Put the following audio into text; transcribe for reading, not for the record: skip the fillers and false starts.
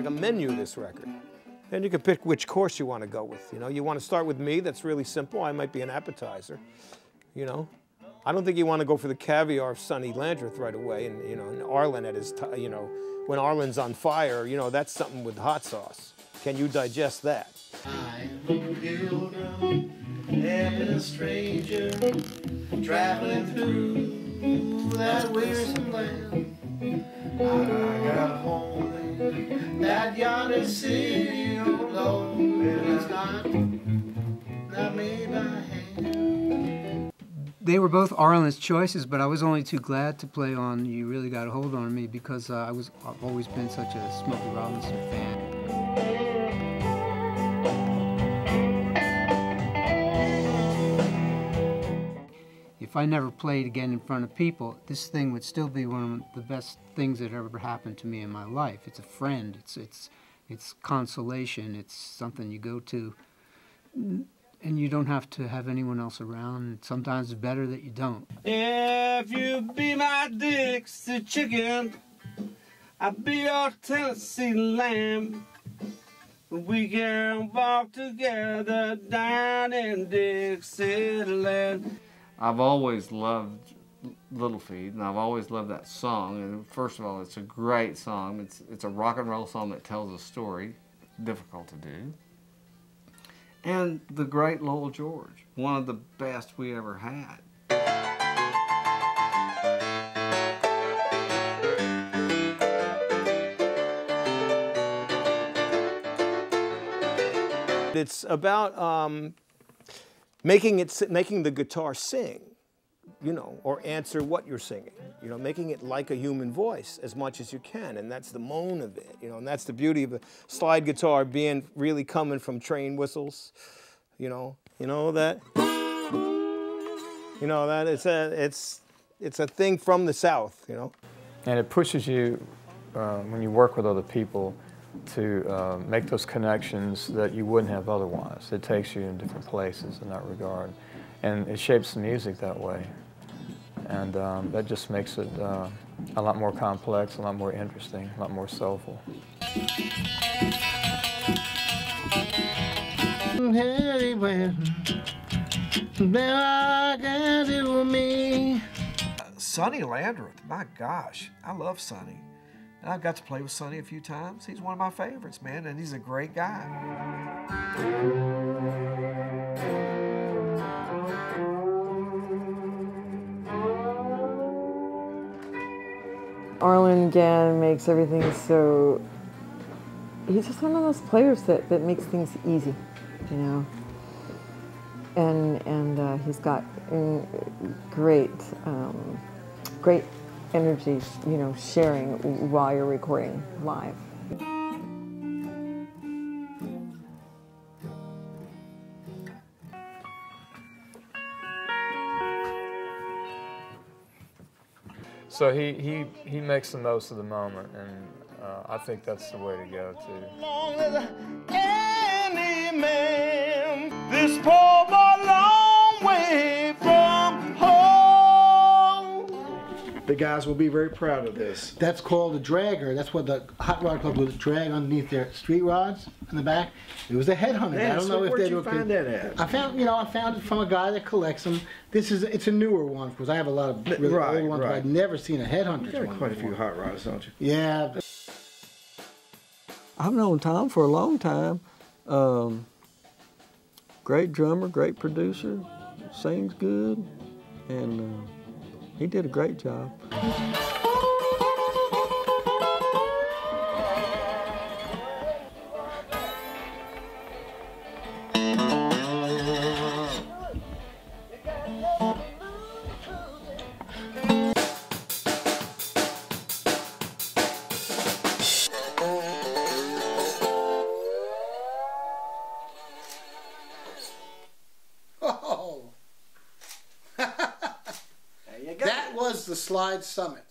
like a menu, this record. And you can pick which course you want to go with. You know, you want to start with me, that's really simple. I might be an appetizer, you know. I don't think you want to go for the caviar of Sonny Landreth right away, and you know, and Arlen at his, you know, when Arlen's on fire, you know, that's something with hot sauce. Can you digest that? I am a pilgrim and a stranger, traveling through that wearisome land. I got a home in that yonder city, oh Lord, and it's not made by hand. They were both Arlen's choices, but I was only too glad to play on You Really Got a Hold on Me because I've always been such a Smokey Robinson fan. If I never played again in front of people, this thing would still be one of the best things that ever happened to me in my life. It's a friend, it's consolation, it's something you go to, and you don't have to have anyone else around. Sometimes it's better that you don't. If you be my Dixie chicken, I'll be your Tennessee lamb. We can walk together down in Dixieland. I've always loved Little Feed, and I've always loved that song. And first of all, it's a great song. It's a rock and roll song that tells a story, difficult to do. And the great Lowell George, one of the best we ever had. It's about making the guitar sing, you know, or answer what you're singing. You know, making it like a human voice as much as you can, and that's the moan of it. You know, and that's the beauty of the slide guitar being really coming from train whistles. You know that. You know that it's a thing from the South. You know. And it pushes you when you work with other people to make those connections that you wouldn't have otherwise. It takes you in different places in that regard. And it shapes the music that way. And that just makes it a lot more complex, a lot more interesting, a lot more soulful. Sonny Landreth, my gosh, I love Sonny. And I've got to play with Sonny a few times. He's one of my favorites, man, and he's a great guy. Arlen again makes everything so, he's just one of those players that makes things easy, you know. And he's got great energy, you know, sharing while you're recording live. So he makes the most of the moment, and I think that's the way to go too. Long as any man, this poor boy long way from home. The guys will be very proud of this. That's called a dragger. That's what the hot rod club would drag underneath their street rods in the back. It was a headhunter. Man, I don't know if where'd they you were. find that at? I found it from a guy that collects them. It's a newer one because I have a lot of really old ones, but I've never seen a headhunter. You got quite a few hot rods, don't you? Yeah. I've known Tom for a long time. Great drummer, great producer, sings good, and he did a great job. That was the Slide Summit.